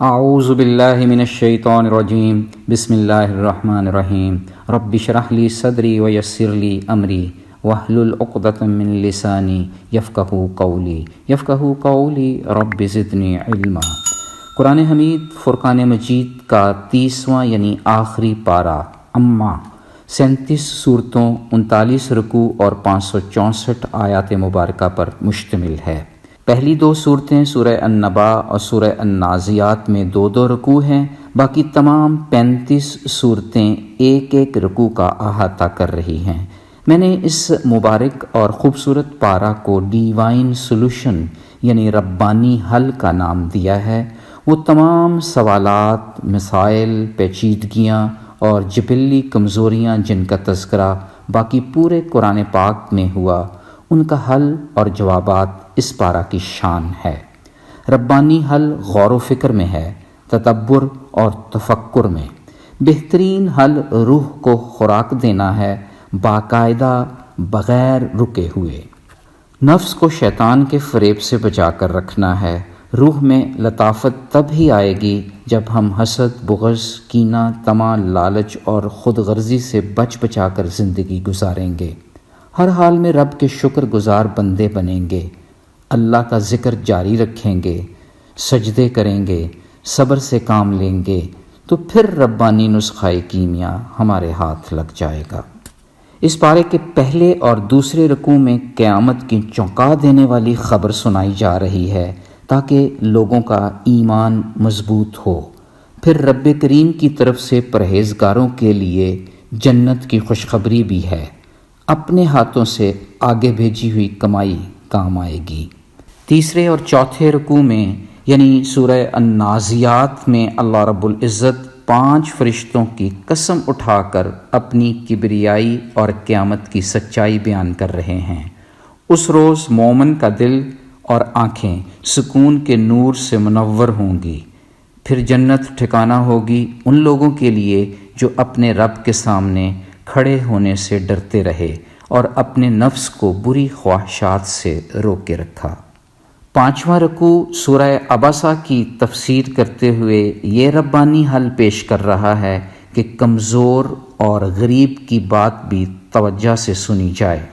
اعوذ باللہ من الشیطان الرجیم بسم اللہ الرحمن الرحیم رب اشرح لی صدری ویسر لی امری واحلل عقدۃ من لسانی یفقہوا قولی رب زدنی علما۔ قرآن حمید فرقان مجید کا 30واں یعنی آخری پارہ اما 37 صورتوں 39 رکوع اور 564 آیات مبارکہ پر مشتمل ہے۔ پہلی 2 صورتیں سورہ النبا اور سورہ النازعات میں 2 رکوع ہیں، باقی تمام 35 صورتیں ایک رکوع کا احاطہ کر رہی ہیں۔ میں نے اس مبارک اور خوبصورت پارہ کو ڈیوائن سولوشن یعنی ربانی حل کا نام دیا ہے۔ وہ تمام سوالات، مسائل، پیچیدگیاں اور جبلی کمزوریاں جن کا تذکرہ باقی پورے قرآن پاک میں ہوا، ان کا حل اور جوابات اس پارہ کی شان ہے۔ ربانی حل غور و فکر میں ہے، تدبر اور تفکر میں۔ بہترین حل روح کو خوراک دینا ہے، باقاعدہ بغیر رکے ہوئے۔ نفس کو شیطان کے فریب سے بچا کر رکھنا ہے۔ روح میں لطافت تب ہی آئے گی جب ہم حسد، بغض، کینہ، طمع، لالچ اور خود غرضی سے بچا کر زندگی گزاریں گے۔ ہر حال میں رب کے شکر گزار بندے بنیں گے، اللہ کا ذکر جاری رکھیں گے، سجدے کریں گے، صبر سے کام لیں گے، تو پھر ربانی نسخہ کیمیا ہمارے ہاتھ لگ جائے گا۔ اس پارے کے پہلے اور دوسرے رکوع میں قیامت کی چونکا دینے والی خبر سنائی جا رہی ہے تاکہ لوگوں کا ایمان مضبوط ہو۔ پھر رب کریم کی طرف سے پرہیزگاروں کے لیے جنت کی خوشخبری بھی ہے۔ اپنے ہاتھوں سے آگے بھیجی ہوئی کمائی کام آئے گی۔ تیسرے اور چوتھے رکوع میں یعنی سورہ النازعات میں اللہ رب العزت 5 فرشتوں کی قسم اٹھا کر اپنی کبریائی اور قیامت کی سچائی بیان کر رہے ہیں۔ اس روز مومن کا دل اور آنکھیں سکون کے نور سے منور ہوں گی۔ پھر جنت ٹھکانہ ہوگی ان لوگوں کے لیے جو اپنے رب کے سامنے کھڑے ہونے سے ڈرتے رہے اور اپنے نفس کو بری خواہشات سے روکے رکھا۔ 5واں رکوع سورہ عبسہ کی تفسیر کرتے ہوئے یہ ربانی حل پیش کر رہا ہے کہ کمزور اور غریب کی بات بھی توجہ سے سنی جائے،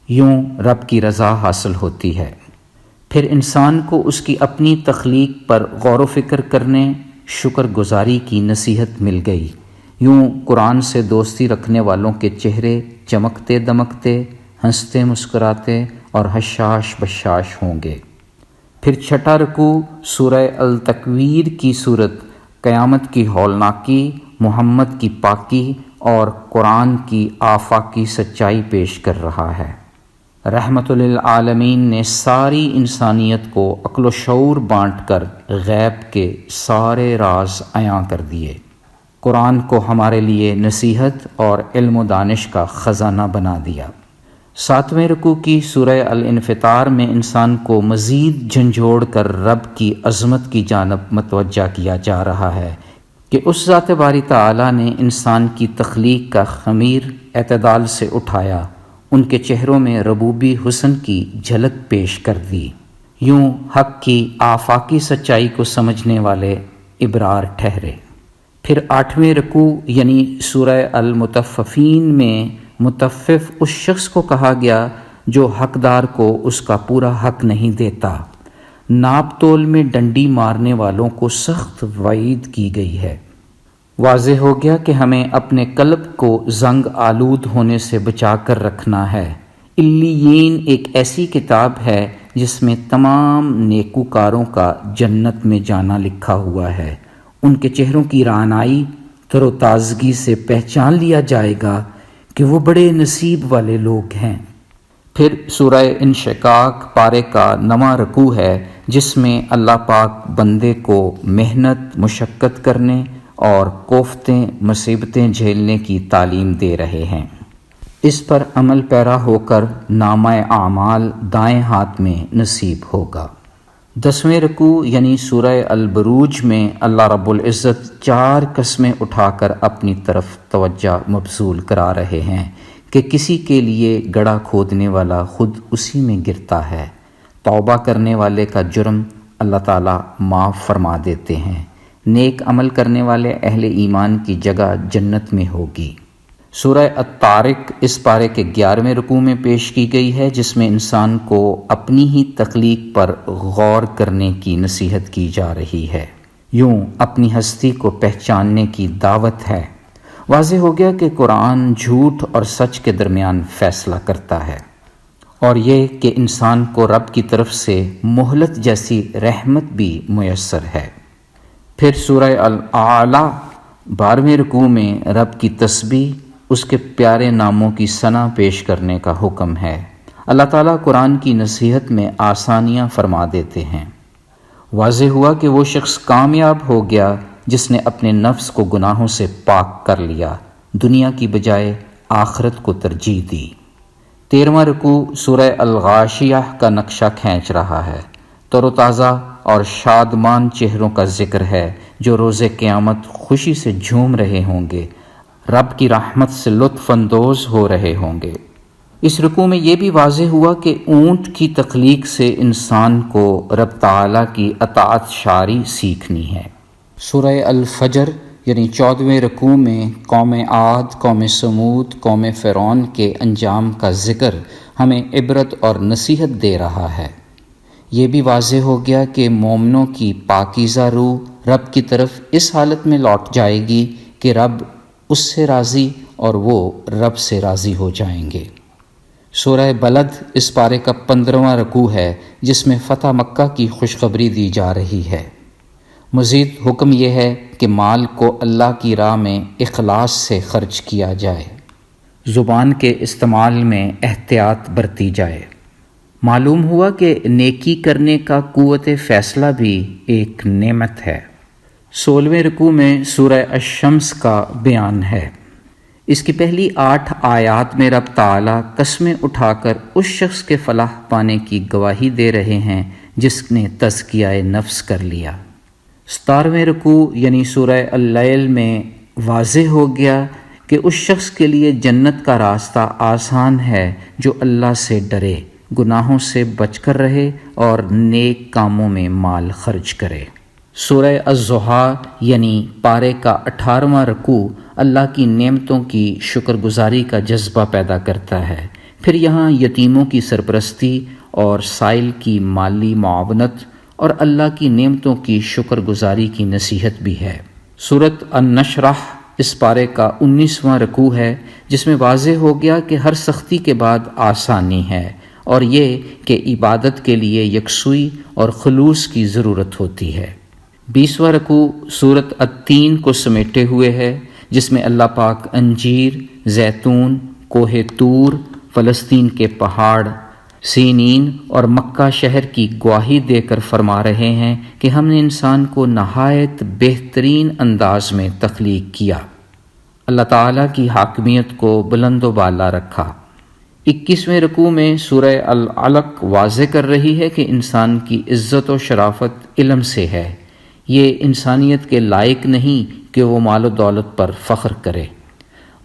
یوں رب کی رضا حاصل ہوتی ہے۔ پھر انسان کو اس کی اپنی تخلیق پر غور و فکر کرنے، شکر گزاری کی نصیحت مل گئی۔ یوں قرآن سے دوستی رکھنے والوں کے چہرے چمکتے دمکتے، ہنستے مسکراتے اور حشاش بشاش ہوں گے۔ پھر 6واں رکوع سورہ التکویر کی صورت قیامت کی ہولناکی، محمد کی پاکی اور قرآن کی آفاقی سچائی پیش کر رہا ہے۔ رحمت للعالمین نے ساری انسانیت کو عقل و شعور بانٹ کر غیب کے سارے راز عیاں کر دیے۔ قرآن کو ہمارے لیے نصیحت اور علم و دانش کا خزانہ بنا دیا۔ 7ویں رکوع کی سورہ الانفطار میں انسان کو مزید جھنجھوڑ کر رب کی عظمت کی جانب متوجہ کیا جا رہا ہے کہ اس ذات باری تعالیٰ نے انسان کی تخلیق کا خمیر اعتدال سے اٹھایا، ان کے چہروں میں ربوبی حسن کی جھلک پیش کر دی۔ یوں حق کی آفاقی سچائی کو سمجھنے والے ابرار ٹھہرے۔ پھر 8ویں رکوع یعنی سورہ المطففین میں مطفف اس شخص کو کہا گیا جو حقدار کو اس کا پورا حق نہیں دیتا۔ ناپ تول میں ڈنڈی مارنے والوں کو سخت وعید کی گئی ہے۔ واضح ہو گیا کہ ہمیں اپنے قلب کو زنگ آلود ہونے سے بچا کر رکھنا ہے۔ علیین ایک ایسی کتاب ہے جس میں تمام نیکوکاروں کا جنت میں جانا لکھا ہوا ہے۔ ان کے چہروں کی رعنائی، تر و تازگی سے پہچان لیا جائے گا کہ وہ بڑے نصیب والے لوگ ہیں۔ پھر سورہ انشقاق پارے کا 9واں رکوع ہے جس میں اللہ پاک بندے کو محنت، مشقت کرنے اور کوفتیں، مصیبتیں جھیلنے کی تعلیم دے رہے ہیں۔ اس پر عمل پیرا ہو کر نامہ اعمال دائیں ہاتھ میں نصیب ہوگا۔ 10ویں رکوع یعنی سورہ البروج میں اللہ رب العزت 4 قسمیں اٹھا کر اپنی طرف توجہ مبذول کرا رہے ہیں کہ کسی کے لیے گڑھا کھودنے والا خود اسی میں گرتا ہے۔ توبہ کرنے والے کا جرم اللہ تعالیٰ معاف فرما دیتے ہیں، نیک عمل کرنے والے اہل ایمان کی جگہ جنت میں ہوگی۔ سورہ الطارق اس پارے کے 11ویں رکوع میں پیش کی گئی ہے، جس میں انسان کو اپنی ہی تخلیق پر غور کرنے کی نصیحت کی جا رہی ہے، یوں اپنی ہستی کو پہچاننے کی دعوت ہے۔ واضح ہو گیا کہ قرآن جھوٹ اور سچ کے درمیان فیصلہ کرتا ہے، اور یہ کہ انسان کو رب کی طرف سے مہلت جیسی رحمت بھی میسر ہے۔ پھر سورہ الاعلی 12ویں رکوع میں رب کی تسبیح، اس کے پیارے ناموں کی ثنا پیش کرنے کا حکم ہے۔ اللہ تعالیٰ قرآن کی نصیحت میں آسانیاں فرما دیتے ہیں۔ واضح ہوا کہ وہ شخص کامیاب ہو گیا جس نے اپنے نفس کو گناہوں سے پاک کر لیا، دنیا کی بجائے آخرت کو ترجیح دی۔ 13واں رکوع سورہ الغاشیہ کا نقشہ کھینچ رہا ہے۔ تر و تازہ اور شادمان چہروں کا ذکر ہے جو روز قیامت خوشی سے جھوم رہے ہوں گے، رب کی رحمت سے لطف اندوز ہو رہے ہوں گے۔ اس رکوع میں یہ بھی واضح ہوا کہ اونٹ کی تخلیق سے انسان کو رب تعالیٰ کی اطاعت شاری سیکھنی ہے۔ سورہ الفجر یعنی 14ویں رکوع میں قوم عاد، قوم سمود، قوم فرعون کے انجام کا ذکر ہمیں عبرت اور نصیحت دے رہا ہے۔ یہ بھی واضح ہو گیا کہ مومنوں کی پاکیزہ روح رب کی طرف اس حالت میں لوٹ جائے گی کہ رب اس سے راضی اور وہ رب سے راضی ہو جائیں گے۔ سورہ بلد اس پارے کا 15واں رکوع ہے، جس میں فتح مکہ کی خوشخبری دی جا رہی ہے۔ مزید حکم یہ ہے کہ مال کو اللہ کی راہ میں اخلاص سے خرچ کیا جائے، زبان کے استعمال میں احتیاط برتی جائے۔ معلوم ہوا کہ نیکی کرنے کا قوت فیصلہ بھی ایک نعمت ہے۔ 16ویں رکوع میں سورہ الشمس کا بیان ہے۔ اس کی پہلی 8 آیات میں رب تعالیٰ قسمیں اٹھا کر اس شخص کے فلاح پانے کی گواہی دے رہے ہیں جس نے تزکیہ نفس کر لیا۔ 17ویں رکوع یعنی سورہ اللیل میں واضح ہو گیا کہ اس شخص کے لیے جنت کا راستہ آسان ہے جو اللہ سے ڈرے، گناہوں سے بچ کر رہے اور نیک کاموں میں مال خرچ کرے۔ سورہ الضحیٰ یعنی پارے کا 18واں رکوع اللہ کی نعمتوں کی شکر گزاری کا جذبہ پیدا کرتا ہے۔ پھر یہاں یتیموں کی سرپرستی اور سائل کی مالی معاونت اور اللہ کی نعمتوں کی شکر گزاری کی نصیحت بھی ہے۔ سورۃ النشرح اس پارے کا 19واں رکوع ہے، جس میں واضح ہو گیا کہ ہر سختی کے بعد آسانی ہے، اور یہ کہ عبادت کے لیے یکسوئی اور خلوص کی ضرورت ہوتی ہے۔ 20واں رکوع سورۃ التین کو سمیٹے ہوئے ہے، جس میں اللہ پاک انجیر، زیتون، کوہ طور، فلسطین کے پہاڑ سینین اور مکہ شہر کی گواہی دے کر فرما رہے ہیں کہ ہم نے انسان کو نہایت بہترین انداز میں تخلیق کیا، اللہ تعالیٰ کی حاکمیت کو بلند و بالا رکھا۔ 21ویں رکوع میں سورہ العلق واضح کر رہی ہے کہ انسان کی عزت و شرافت علم سے ہے، یہ انسانیت کے لائق نہیں کہ وہ مال و دولت پر فخر کرے۔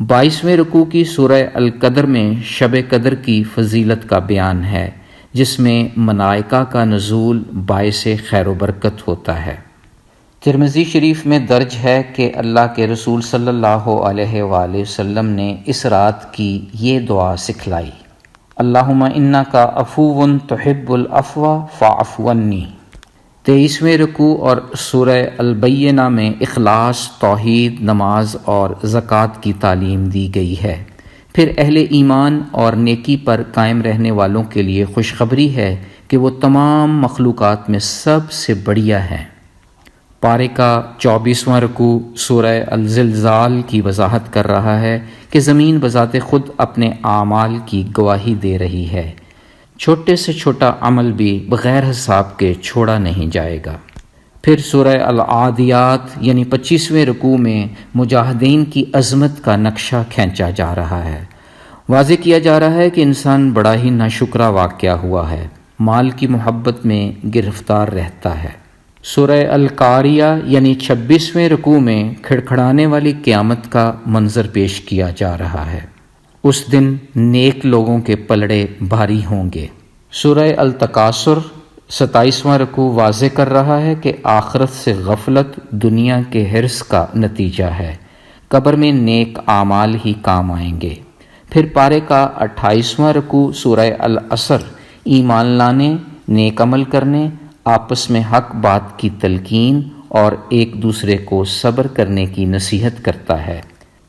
22ویں رکوع کی سورہ القدر میں شب قدر کی فضیلت کا بیان ہے، جس میں ملائکہ کا نزول باعث خیر و برکت ہوتا ہے۔ ترمذی شریف میں درج ہے کہ اللہ کے رسول صلی اللہ علیہ وآلہ وسلم نے اس رات کی یہ دعا سکھلائی: اللہم انکا عفو تحب العفو فاعف عنی۔ 23ویں رکوع اور سورہ البینہ میں اخلاص، توحید، نماز اور زکوٰۃ کی تعلیم دی گئی ہے۔ پھر اہل ایمان اور نیکی پر قائم رہنے والوں کے لیے خوشخبری ہے کہ وہ تمام مخلوقات میں سب سے بڑھیا ہیں۔ پارے کا 24واں رکوع سورہ الزلزال کی وضاحت کر رہا ہے کہ زمین بذات خود اپنے اعمال کی گواہی دے رہی ہے، چھوٹے سے چھوٹا عمل بھی بغیر حساب کے چھوڑا نہیں جائے گا۔ پھر سورہ العادیات یعنی 25ویں رکوع میں مجاہدین کی عظمت کا نقشہ کھینچا جا رہا ہے۔ واضح کیا جا رہا ہے کہ انسان بڑا ہی ناشکرا واقعہ ہوا ہے، مال کی محبت میں گرفتار رہتا ہے۔ سورہ القاریہ یعنی 26ویں رکوع میں کھڑکھڑانے والی قیامت کا منظر پیش کیا جا رہا ہے۔ اس دن نیک لوگوں کے پلڑے بھاری ہوں گے۔ سورہ التکاثر 27واں رکوع واضح کر رہا ہے کہ آخرت سے غفلت دنیا کے حرص کا نتیجہ ہے، قبر میں نیک اعمال ہی کام آئیں گے۔ پھر پارے کا 28واں رکوع سورہ العصر ایمان لانے، نیک عمل کرنے، آپس میں حق بات کی تلقین اور ایک دوسرے کو صبر کرنے کی نصیحت کرتا ہے۔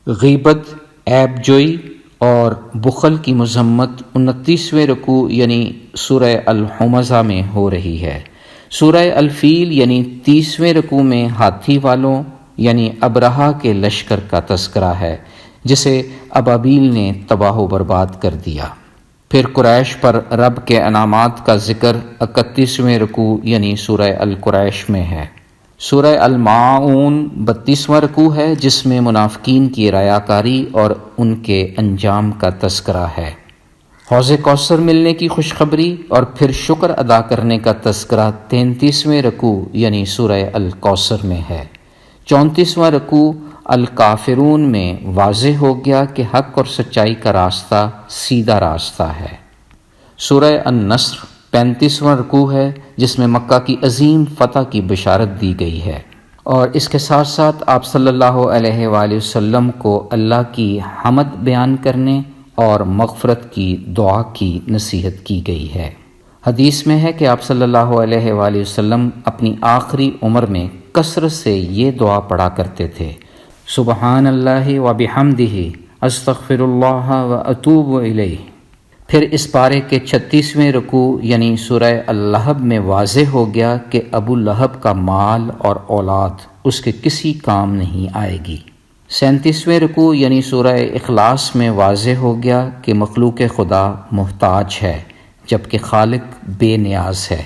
غیبت، عیب جوئی اور بخل کی مذمت 29ویں رکوع یعنی سورہ الحمزہ میں ہو رہی ہے۔ سورہ الفیل یعنی 30ویں رکوع میں ہاتھی والوں یعنی ابرہہ کے لشکر کا تذکرہ ہے جسے ابابیل نے تباہ و برباد کر دیا۔ پھر قریش پر رب کے انعامات کا ذکر 31ویں رکوع یعنی سورہ القریش میں ہے۔ سورہ الماعون 32واں رکوع ہے جس میں منافقین کی ریاکاری اور ان کے انجام کا تذکرہ ہے۔ حوض کوثر ملنے کی خوشخبری اور پھر شکر ادا کرنے کا تذکرہ 33ویں رکوع یعنی سورہ الکوثر میں ہے۔ 34واں رکوع الکافرون میں واضح ہو گیا کہ حق اور سچائی کا راستہ سیدھا راستہ ہے۔ سورہ النصر 35واں رکوع ہے جس میں مکہ کی عظیم فتح کی بشارت دی گئی ہے، اور اس کے ساتھ ساتھ آپ صلی اللہ علیہ وآلہ وسلم کو اللہ کی حمد بیان کرنے اور مغفرت کی دعا کی نصیحت کی گئی ہے۔ حدیث میں ہے کہ آپ صلی اللہ علیہ وآلہ وسلم اپنی آخری عمر میں کثرت سے یہ دعا پڑھا کرتے تھے: سبحان اللہ و بحمدہ، استغفر اللہ و اتوب الیہ۔ پھر اس پارے کے 36ویں رکوع یعنی سورہ اللہب میں واضح ہو گیا کہ ابو لہب کا مال اور اولاد اس کے کسی کام نہیں آئے گی۔ 37ویں رکوع یعنی سورہ اخلاص میں واضح ہو گیا کہ مخلوق خدا محتاج ہے جبکہ خالق بے نیاز ہے۔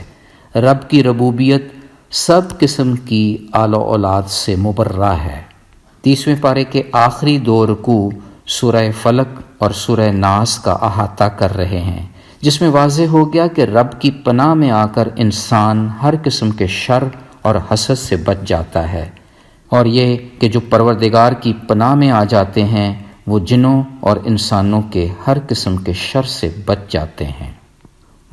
رب کی ربوبیت سب قسم کی آل و اولاد سے مبرہ ہے۔ 30ویں پارے کے آخری 2 رکوع سورہ فلق اور سورہ ناس کا احاطہ کر رہے ہیں جس میں واضح ہو گیا کہ رب کی پناہ میں آ کر انسان ہر قسم کے شر اور حسد سے بچ جاتا ہے، اور یہ کہ جو پروردگار کی پناہ میں آ جاتے ہیں وہ جنوں اور انسانوں کے ہر قسم کے شر سے بچ جاتے ہیں۔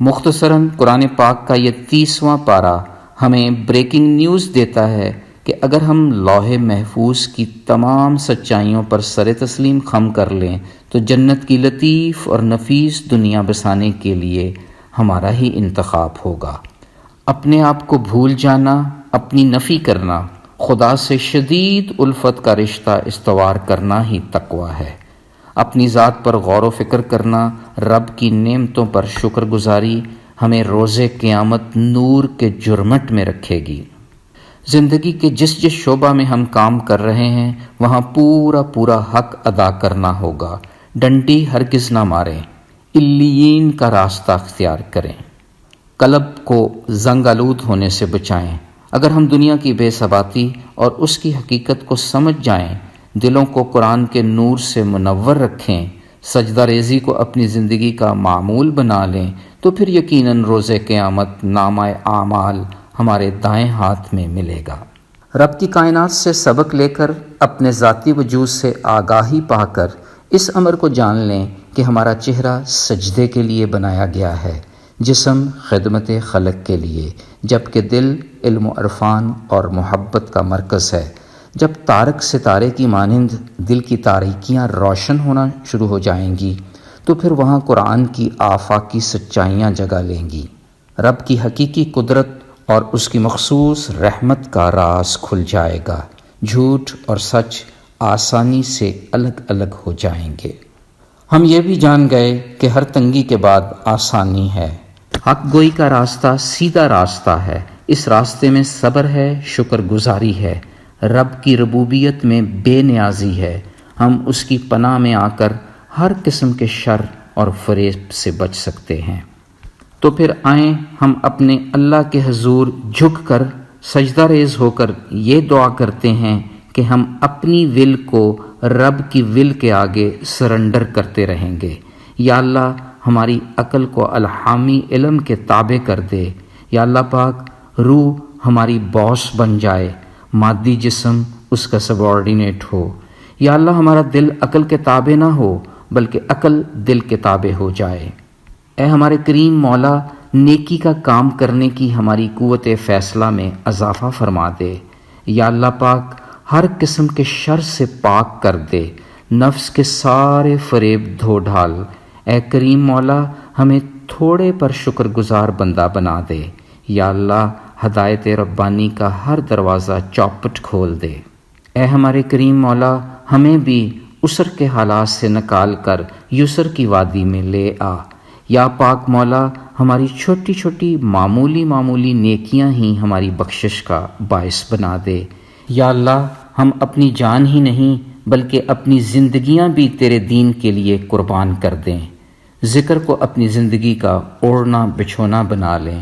مختصراً قرآن پاک کا یہ 30واں پارہ ہمیں بریکنگ نیوز دیتا ہے کہ اگر ہم لوح محفوظ کی تمام سچائیوں پر سر تسلیم خم کر لیں تو جنت کی لطیف اور نفیس دنیا بسانے کے لیے ہمارا ہی انتخاب ہوگا۔ اپنے آپ کو بھول جانا، اپنی نفی کرنا، خدا سے شدید الفت کا رشتہ استوار کرنا ہی تقویٰ ہے۔ اپنی ذات پر غور و فکر کرنا، رب کی نعمتوں پر شکر گزاری ہمیں روز قیامت نور کے جرمٹ میں رکھے گی۔ زندگی کے جس شعبہ میں ہم کام کر رہے ہیں وہاں پورا حق ادا کرنا ہوگا۔ ڈنڈی ہرگز نہ ماریں، علیین کا راستہ اختیار کریں، قلب کو زنگ آلود ہونے سے بچائیں۔ اگر ہم دنیا کی بے ثباتی اور اس کی حقیقت کو سمجھ جائیں، دلوں کو قرآن کے نور سے منور رکھیں، سجدہ ریزی کو اپنی زندگی کا معمول بنا لیں تو پھر یقیناً روز قیامت نامہ اعمال ہمارے دائیں ہاتھ میں ملے گا۔ رب کی کائنات سے سبق لے کر اپنے ذاتی وجود سے آگاہی پا کر اس امر کو جان لیں کہ ہمارا چہرہ سجدے کے لیے بنایا گیا ہے، جسم خدمت خلق کے لیے، جبکہ دل علم و عرفان اور محبت کا مرکز ہے۔ جب تارک ستارے کی مانند دل کی تاریکیاں روشن ہونا شروع ہو جائیں گی تو پھر وہاں قرآن کی آفاقی سچائیاں جگہ لیں گی، رب کی حقیقی قدرت اور اس کی مخصوص رحمت کا راز کھل جائے گا، جھوٹ اور سچ آسانی سے الگ الگ ہو جائیں گے۔ ہم یہ بھی جان گئے کہ ہر تنگی کے بعد آسانی ہے۔ حق گوئی کا راستہ سیدھا راستہ ہے، اس راستے میں صبر ہے، شکر گزاری ہے، رب کی ربوبیت میں بے نیازی ہے۔ ہم اس کی پناہ میں آ کر ہر قسم کے شر اور فریب سے بچ سکتے ہیں۔ تو پھر آئیں ہم اپنے اللہ کے حضور جھک کر سجدہ ریز ہو کر یہ دعا کرتے ہیں کہ ہم اپنی ول کو رب کی ول کے آگے سرنڈر کرتے رہیں گے۔ یا اللہ ہماری عقل کو الہامی علم کے تابع کر دے۔ یا اللہ پاک روح ہماری باس بن جائے، مادی جسم اس کا سبارڈینیٹ ہو۔ یا اللہ ہمارا دل عقل کے تابع نہ ہو بلکہ عقل دل کے تابع ہو جائے۔ اے ہمارے کریم مولا، نیکی کا کام کرنے کی ہماری قوت فیصلہ میں اضافہ فرما دے۔ یا اللہ پاک ہر قسم کے شر سے پاک کر دے، نفس کے سارے فریب دھو ڈال۔ اے کریم مولا ہمیں تھوڑے پر شکر گزار بندہ بنا دے۔ یا اللہ ہدایت ربانی کا ہر دروازہ چوپٹ کھول دے۔ اے ہمارے کریم مولا ہمیں بھی عسر کے حالات سے نکال کر یسر کی وادی میں لے آ۔ یا پاک مولا ہماری چھوٹی چھوٹی معمولی نیکیاں ہی ہماری بخشش کا باعث بنا دے۔ یا اللہ ہم اپنی جان ہی نہیں بلکہ اپنی زندگیاں بھی تیرے دین کے لیے قربان کر دیں، ذکر کو اپنی زندگی کا اوڑھنا بچھونا بنا لیں۔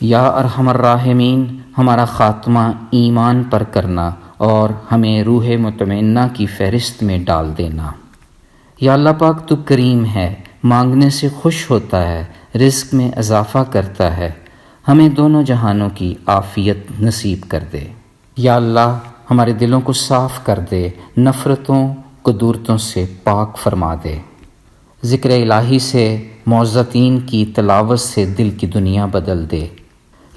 یا ارحم الراحمین ہمارا خاتمہ ایمان پر کرنا اور ہمیں روح مطمئنہ کی فہرست میں ڈال دینا۔ یا اللہ پاک تو کریم ہے، مانگنے سے خوش ہوتا ہے، رزق میں اضافہ کرتا ہے، ہمیں دونوں جہانوں کی عافیت نصیب کر دے۔ یا اللہ ہمارے دلوں کو صاف کر دے، نفرتوں قدورتوں سے پاک فرما دے۔ ذکر الہی سے معزتین کی تلاوت سے دل کی دنیا بدل دے۔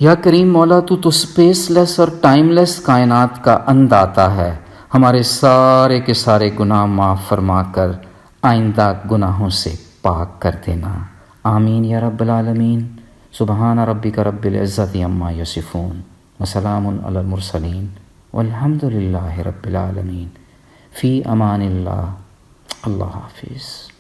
یا کریم مولا تو سپیس لیس اور ٹائم لیس کائنات کا انداتا ہے، ہمارے سارے کے سارے گناہ معاف فرما کر آئندہ گناہوں سے پاک کر دینا۔ آمین یا رب العالمین۔ سبحان ربک رب العزت عما یصفون وسلام علی المرسلین والحمد للہ رب العالمین۔ فی امان اللہ۔ اللہ حافظ۔